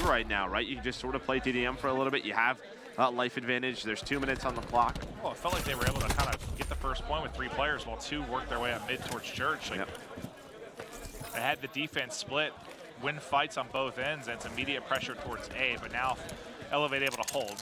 right now, right? You can just sort of play TDM for a little bit. You have life advantage. There's 2 minutes on the clock. Well, it felt like they were able to kind of get the first point with 3 players while 2 worked their way up mid towards Church. Like, they had the defense split, win fights on both ends, and it's immediate pressure towards A, but now Elevate able to hold.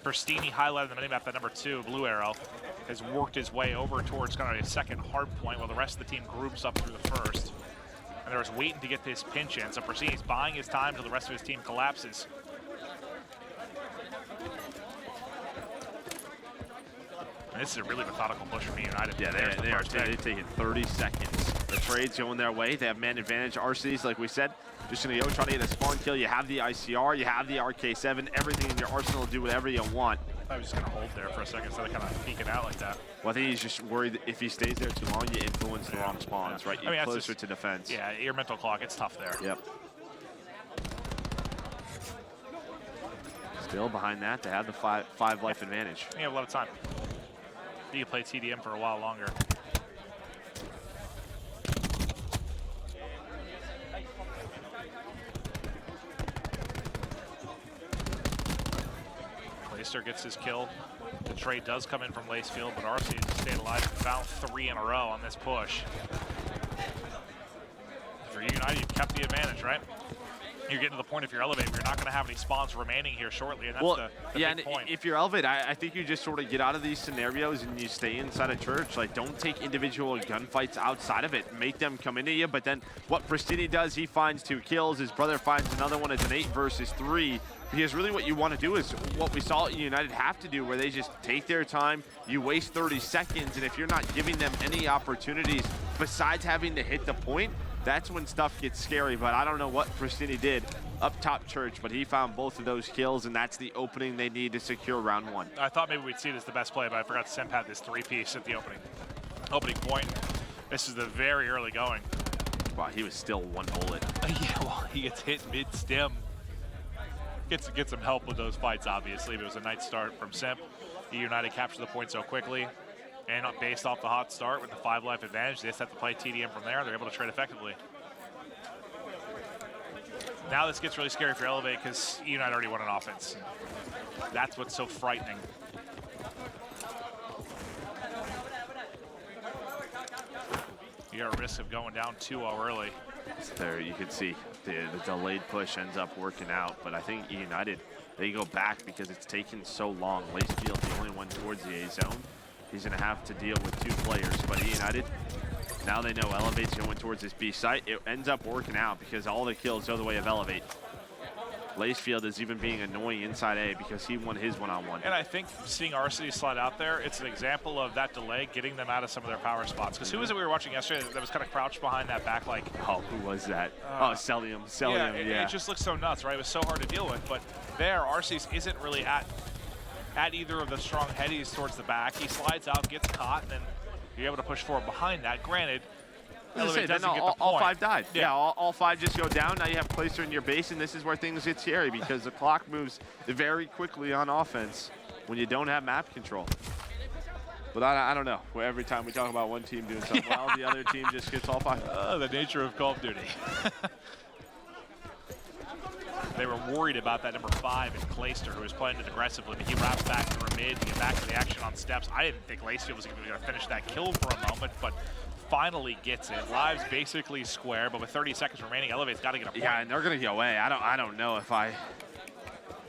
Pristini highlighted the minimap at number 2, Blue Arrow, has worked his way over towards kind of a second hard point while the rest of the team groups up through the first. And they're just waiting to get this pinch in, so Pristini's buying his time till the rest of his team collapses. And this is a really methodical push from United. Yeah, they're taking 30 seconds. The trade's going their way. They have man advantage. RCs, like we said, just going to go try to get a spawn kill. You have the ICR, you have the RK7, everything in your arsenal, do whatever you want. I was just going to hold there for a second instead of kind of peeking out like that. Well, I think he's just worried that if he stays there too long, you influence the wrong spawns, right? You're closer to defense. Yeah, your mental clock, it's tough there. Yep. Still behind that, they have the five life advantage. You have a lot of time. You can play TDM for a while longer. Clayster gets his kill. The trade does come in from Lacefield, but RC has stayed alive and found 3 in a row on this push. For United, you've kept the advantage, right? You're getting to the point if you're elevated, you're not going to have any spawns remaining here shortly, and that's the big point. If you're elevated, I think you just sort of get out of these scenarios and you stay inside of Church. Like, don't take individual gunfights outside of it. Make them come into you, but then what Pristini does, he finds 2 kills. His brother finds another one. It's an 8 versus 3. Because really what you want to do is what we saw United have to do, where they just take their time, you waste 30 seconds, and if you're not giving them any opportunities besides having to hit the point, that's when stuff gets scary. But I don't know what Pristini did up top Church, but he found both of those kills, and that's the opening they need to secure round 1. I thought maybe we'd see it as the best play, but I forgot Simp had this 3-piece at the opening point. This is the very early going. Wow, he was still 1 bullet. Yeah, well, he gets hit mid-stim. Get some help with those fights, obviously, but it was a nice start from Simp. United captured the point so quickly, and based off the hot start with the 5 life advantage, they just have to play TDM from there. They're able to trade effectively. Now this gets really scary for Elevate because United already won an offense. That's what's so frightening. You're at risk of going down 2-0 early. There you can see the delayed push ends up working out, but I think United, they go back because it's taken so long. Lacefield, the only one towards the A zone. He's going to have to deal with 2 players, but United, now they know Elevate's going towards this B site. It ends up working out because all the kills go the way of Elevate. Lacefield is even being annoying inside A because he won his one-on-one. And I think seeing RC slide out there, it's an example of that delay getting them out of some of their power spots. Because who was it we were watching yesterday that was kind of crouched behind that back, like... Oh, who was that? Celium. Yeah, it just looks so nuts, right? It was so hard to deal with. But there, RC's isn't really at either of the strong headies towards the back. He slides out, gets caught, and then you're able to push forward behind that. Granted, all 5 died. Yeah, all 5 just go down. Now you have Clayster in your base, and this is where things get scary because the clock moves very quickly on offense when you don't have map control. But I don't know. Every time we talk about one team doing something well, the other team just gets all 5. The nature of Call of Duty. They were worried about that number 5 in Clayster, who was playing it aggressively, but he wraps back through mid to get back to the action on steps. I didn't think Lacefield was going to finish that kill for a moment, but finally gets it. Lives basically square, but with 30 seconds remaining, Elevate's got to get a point. Yeah, and they're going to go away. I don't know if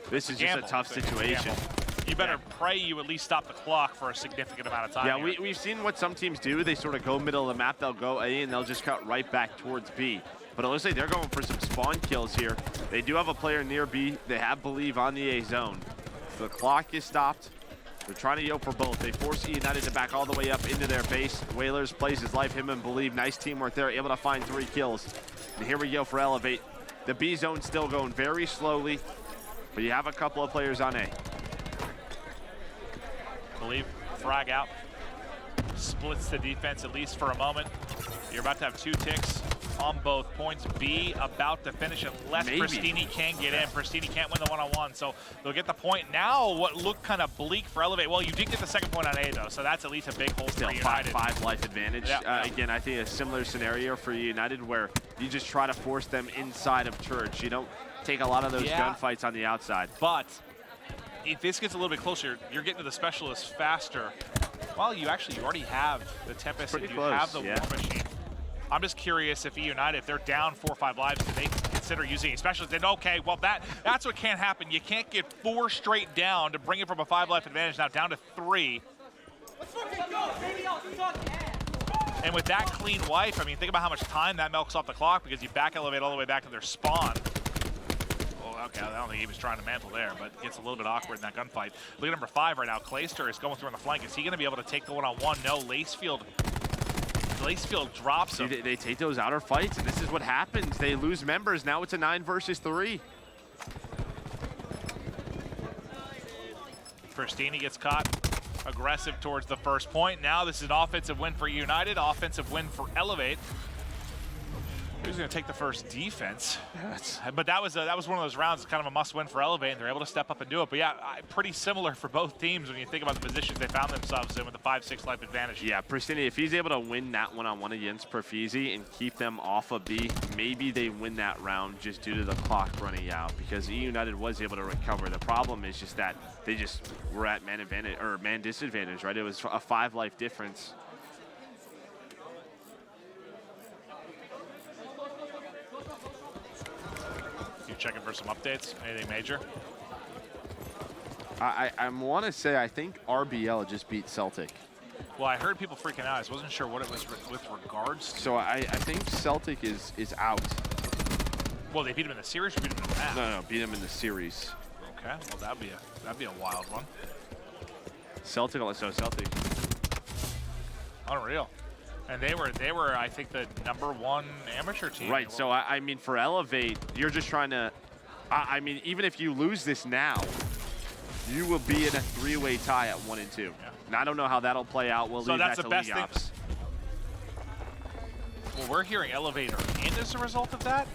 this is just a tough situation. You better pray you at least stop the clock for a significant amount of time. Yeah, we've seen what some teams do. They sort of go middle of the map, they'll go A, and they'll just cut right back towards B. But it looks like they're going for some spawn kills here. They do have a player near B. They have Believe on the A zone. The clock is stopped. They're trying to yo for both. They force United to back all the way up into their base. Whalers plays his life, him and Believe. Nice teamwork there, able to find 3 kills. And here we go for Elevate. The B zone still going very slowly, but you have a couple of players on A. Believe, frag out. Splits the defense at least for a moment. You're about to have 2 ticks on both points. B about to finish unless Pristini can get in. Pristini can't win the one-on-one, so they'll get the point. Now what looked kind of bleak for Elevate. Well, you did get the 2nd point on A, though, so that's at least a big hold for United. 5 life advantage. Again, I think a similar scenario for United where you just try to force them inside of Church. You don't take a lot of those gunfights on the outside. But if this gets a little bit closer, you're getting to the specialists faster. Well, you already have the Tempest and you have the War Machine. I'm just curious if Eunited, if they're down 4 or 5 lives, do they consider using a specialist? Then okay, well that's what can't happen. You can't get 4 straight down to bring it from a 5-life advantage now down to 3. And with that clean wipe, I mean, think about how much time that milks off the clock because you back elevate all the way back to their spawn. Oh, okay, I don't think he was trying to mantle there, but it gets a little bit awkward in that gunfight. Look at number 5 right now. Clayster is going through on the flank. Is he going to be able to take the one-on-one? No, Lacefield drops him. They take those outer fights, and this is what happens. They lose members. Now it's a 9 versus 3. Pristini gets caught aggressive towards the first point. Now this is an offensive win for United, offensive win for Elevate. Who's going to take the first defense? But that was one of those rounds, kind of a must-win for Elevate, and they're able to step up and do it. But yeah, pretty similar for both teams when you think about the positions they found themselves in with the 5-6 life advantage. Yeah, Pristini, if he's able to win that one-on-one against Perfeezi and keep them off of B, maybe they win that round just due to the clock running out because Eunited was able to recover. The problem is just that they just were at man advantage or man disadvantage, right? It was a 5 life difference. Checking for some updates. Anything major? I want to say I think RBL just beat Celtic. Well, I heard people freaking out. I wasn't sure what it was with regards to. So I think Celtic is out. Well, they beat him in the series or beat him in the match? No, beat him in the series. Okay, well that'd be a wild one. Celtic. Unreal. And they were, I think, the #1 amateur team. Right, so I mean, for Elevate, you're just trying to, I mean, even if you lose this now, you will be in a 3-way tie at 1 and 2. Yeah. And I don't know how that'll play out. We'll leave that to League Ops. Well, we're hearing Elevate are in as a result of that?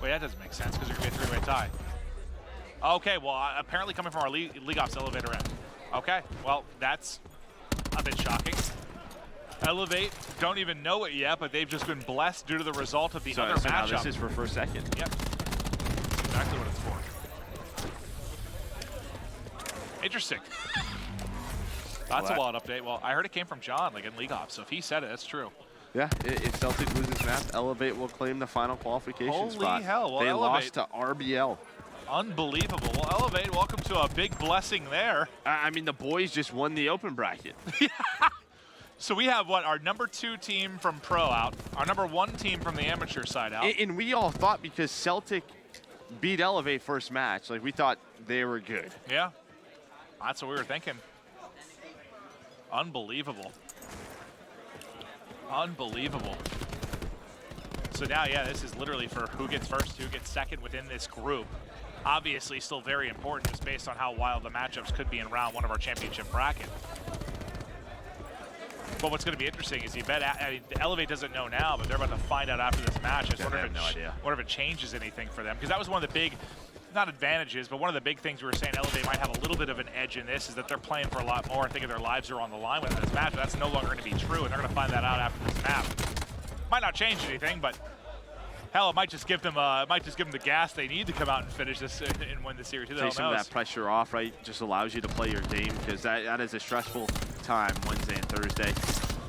Wait, that doesn't make sense because you're going to be a 3-way tie. Okay, well, apparently coming from our League Ops Elevator end. Okay, well, that's a bit shocking. Elevate don't even know it yet, but they've just been blessed due to the result of the other matchup. Now this is for first second. Yep. That's exactly what it's for. Interesting. That's a wild update. Well, I heard it came from John, like in League Ops, so if he said it, that's true. Yeah, if Celtic loses map, Elevate will claim the final qualification spot. Holy hell. Well, they Elevate lost to RBL. Unbelievable. Well, Elevate, welcome to a big blessing there. I mean, the boys just won the open bracket. Yeah. So we have, what, our #2 team from Pro out, our #1 team from the amateur side out. And we all thought because Celtic beat Elevate first match, like we thought they were good. Yeah, that's what we were thinking. Unbelievable. Unbelievable. So now, yeah, this is literally for who gets first, who gets second within this group. Obviously still very important just based on how wild the matchups could be in round 1 of our championship bracket. But what's going to be interesting is I mean, Elevate doesn't know now, but they're about to find out after this match. I wonder if it changes anything for them. Because that was one of the big, not advantages, but one of the big things we were saying Elevate might have a little bit of an edge in this is that they're playing for a lot more. I think their lives are on the line within this match, but that's no longer going to be true, and they're going to find that out after this map. Might not change anything, but hell, it might just give them the gas they need to come out and finish this and win the series. Take some of that pressure off, right? Just allows you to play your game because that is a stressful time Wednesday and Thursday.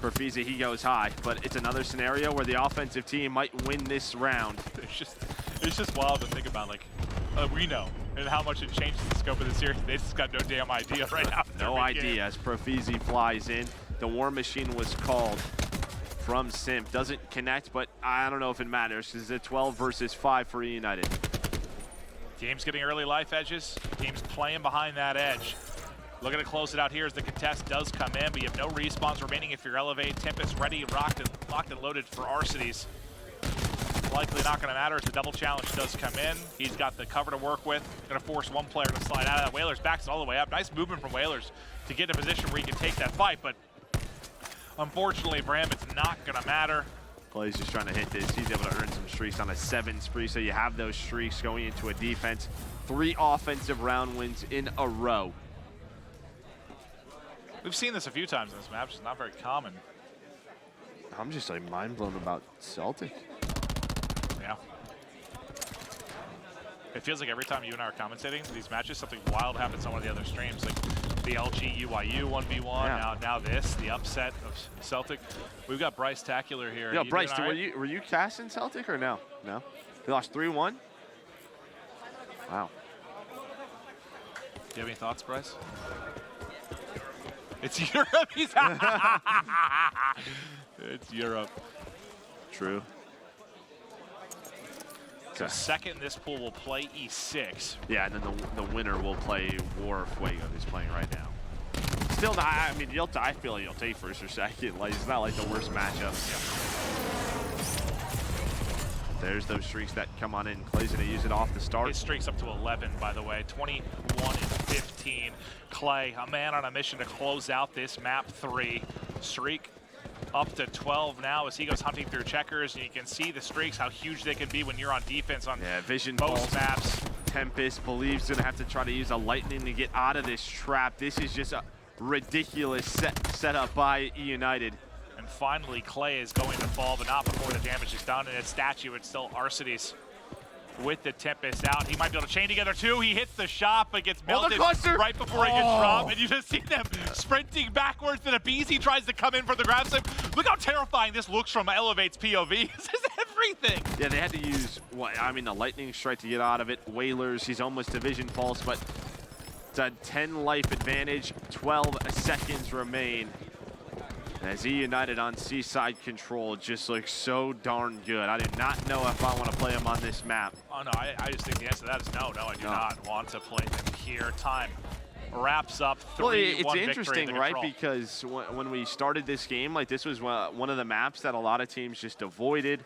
Perfeezi, he goes high, but it's another scenario where the offensive team might win this round. It's just wild to think about, like, we know and how much it changes the scope of the series. They just got no damn idea right now. No idea as Perfeezi flies in. The War Machine was called from Simp. Doesn't connect, but I don't know if it matters because it's a 12 versus 5 for United. Team's getting early life edges. Team's playing behind that edge. Looking to close it out here as the contest does come in, but you have no respawns remaining if you're Elevate. Tempest ready, locked and loaded for Arcitys. Likely not going to matter as the double challenge does come in. He's got the cover to work with. Going to force one player to slide out of that. Whalers backs it all the way up. Nice movement from Whalers to get in a position where he can take that fight, but unfortunately for him, it's not going to matter. Well, he's just trying to hit this. He's able to earn some streaks on a 7 spree, so you have those streaks going into a defense. 3 offensive round wins in a row. We've seen this a few times in this map. It's not very common. I'm just like mind blown about Celtic. Yeah. It feels like every time you and I are commentating these matches, something wild happens on one of the other streams. Like the LG UIU 1v1, now this, the upset of Celtic. We've got Bryce Tacular here. Yo, Bryce, were you casting Celtic or no? No? They lost 3-1? Wow. Do you have any thoughts, Bryce? It's Europe. It's Europe. True. So second in this pool will play E6. Yeah, and then the winner will play War Fuego, who's playing right now. Still not, I mean, I feel like you'll take first or second. Like, it's not like the worst matchup. Yeah. There's those streaks that come on in. Clay's going to use it off the start. His streak's up to 11, by the way. 21 and 15. Clay, a man on a mission to close out this map 3 streak. Up to 12 now as he goes hunting through checkers, and you can see the streaks, how huge they can be when you're on defense on Vision most maps. Tempest believes he's going to have to try to use a lightning to get out of this trap. This is just a ridiculous setup by Eunited. And finally, Clay is going to fall, but not before the damage is done. And it's Statue, it's still Arcides with the Tempest out. He might be able to chain together too. He hits the shot, but gets melted right before he gets dropped. And you just see them sprinting backwards, and Abizi tries to come in for the grab save. Look how terrifying this looks from Elevate's POV. This is everything. Yeah, they had to use, the lightning strike to get out of it. Whalers, he's almost to Vision Pulse, but it's a 10 life advantage. 12 seconds remain. As Eunited on Seaside Control just looks so darn good. I do not know if I want to play him on this map. Oh, no, I just think the answer to that is no. No, I do not want to play him here. Time wraps up 3-1 Well, it's victory interesting, right? Because when we started this game, like, this was one of the maps that a lot of teams just avoided.